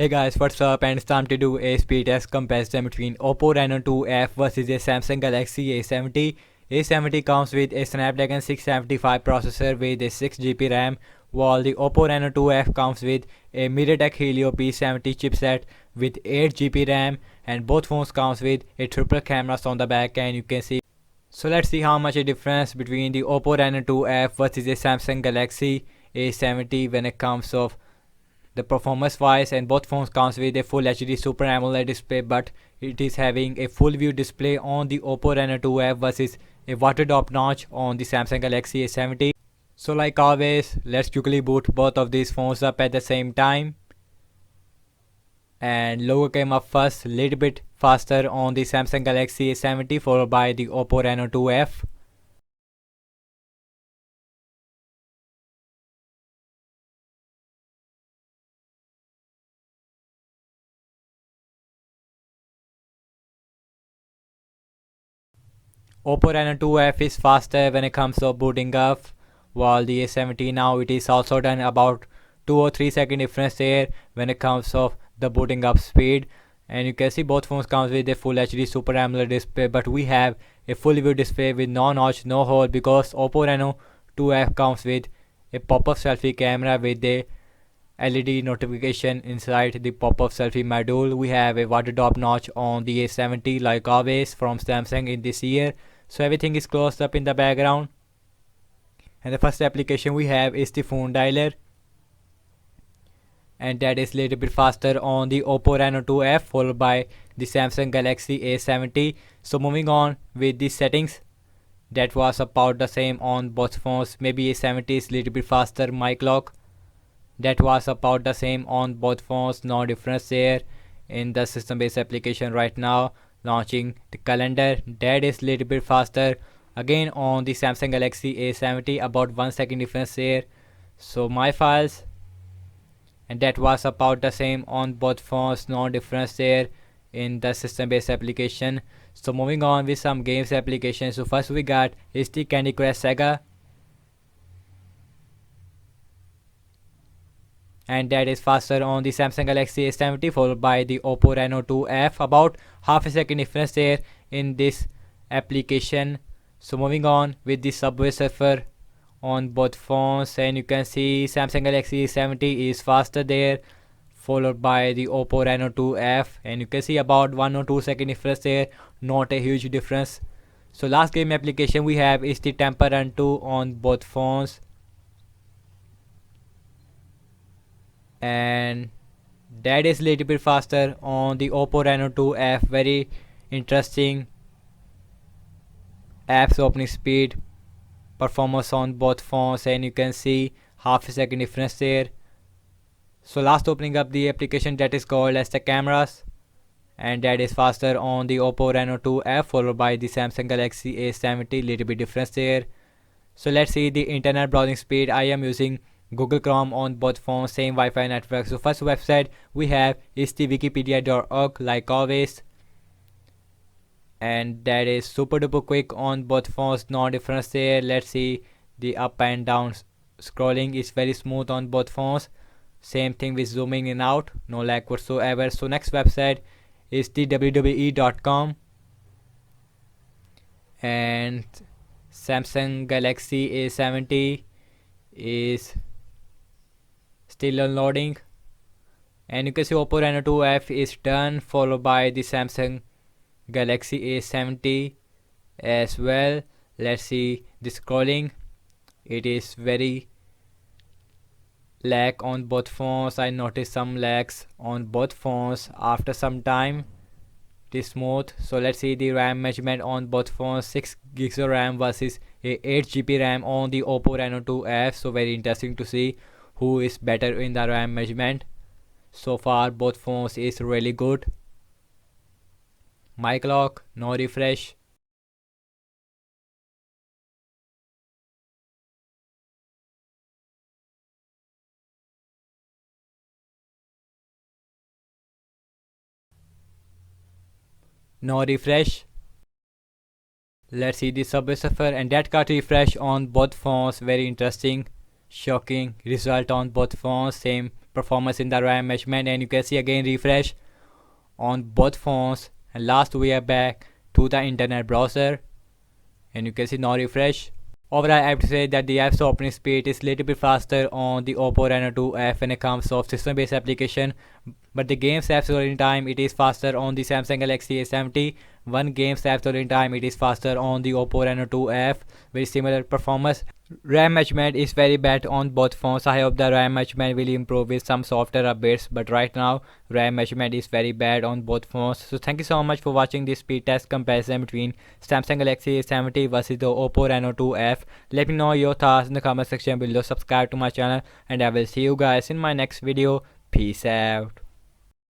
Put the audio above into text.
Hey guys, what's up? And it's time to do a speed test comparison between Oppo Reno 2F versus a Samsung Galaxy A70. A70 comes with a Snapdragon 675 processor with a 6GB RAM, while the Oppo Reno 2F comes with a MediaTek Helio P70 chipset with 8GB RAM, and both phones comes with a triple cameras on the back, and you can see. So let's see how much a difference between the Oppo Reno 2F versus a Samsung Galaxy A70 when it comes of the performance wise. And both phones comes with a full HD Super AMOLED display, but it is having a full view display on the Oppo Reno 2F versus a water drop notch on the Samsung Galaxy A70. So like always, let's quickly boot both of these phones up at the same time. And logo came up first, little bit faster on the Samsung Galaxy A70, followed by the Oppo Reno 2F. Oppo Reno 2F is faster when it comes to booting up, while the A70 now it is also done about 2 or 3 second difference there when it comes of the booting up speed. And you can see both phones comes with a full HD Super AMOLED display, but we have a full view display with no notch, no hole, because Oppo Reno 2F comes with a pop-up selfie camera with a LED notification inside the pop-up selfie module. We have a water drop notch on the A70 like always from Samsung in this year. So everything is closed up in the background. And the first application we have is the phone dialer, and that is a little bit faster on the Oppo Reno 2F, followed by the Samsung Galaxy A70. So moving on with the settings, that was about the same on both phones. Maybe A70 is a little bit faster. Mic lock, that was about the same on both phones, no difference there. In the system based application right now, launching the calendar, that is a little bit faster again on the Samsung Galaxy A70, about 1 second difference there. So my files, and that was about the same on both phones, no difference there in the system based application. So moving on with some games applications. So first we got is the Candy Crush Saga, and that is faster on the Samsung Galaxy A70, followed by the Oppo Reno 2F, about half a second difference there in this application. So moving on with the Subway Surfer on both phones, and you can see Samsung Galaxy A70 is faster there, followed by the Oppo Reno 2F, and you can see about 1 or 2 second difference there, not a huge difference. So last game application we have is the Temple Run 2 on both phones, and that is a little bit faster on the Oppo Reno 2F. Very interesting apps opening speed, performance on both phones, and you can see half a second difference there. So last opening up the application that is called as the cameras, and that is faster on the Oppo Reno 2F, followed by the Samsung Galaxy A70, little bit difference there. So let's see the internet browsing speed. I am using Google Chrome on both phones, same Wi-Fi network. So first website we have is the wikipedia.org like always, and that is super duper quick on both phones, no difference there. Let's see the up and down scrolling is very smooth on both phones. Same thing with zooming in out, no lag whatsoever. So next website is the wwe.com, and Samsung Galaxy A70 is still unloading, and you can see Oppo Reno 2F is done, followed by the Samsung Galaxy A70 as well. Let's see the scrolling, it is very lag on both phones. I noticed some lags on both phones. After some time it is smooth. So let's see the RAM measurement on both phones, 6 gigs of RAM versus a 8GB RAM on the Oppo Reno 2F. So very interesting to see who is better in the RAM measurement. So far both phones is really good. Mic lock, no refresh. No refresh. Let's see the Subway Surfer, and that got refresh on both phones. Very interesting, shocking result on both phones. Same performance in the RAM measurement, and you can see again refresh on both phones. And last we are back to the internet browser, and you can see now refresh. Overall, I have to say that the app's opening speed is a little bit faster on the Oppo Reno 2F when it comes to system-based application, but the game's apps loading time it is faster on the Samsung Galaxy A70. One game's apps loading time it is faster on the Oppo Reno 2F. Very similar performance. RAM management is very bad on both phones. I hope the RAM management will improve with some software updates, but right now RAM management is very bad on both phones. So thank you so much for watching this speed test comparison between Samsung Galaxy A70 versus the Oppo Reno 2F. Let me know your thoughts in the comment section below. Subscribe to my channel, and I will see you guys in my next video. Peace out.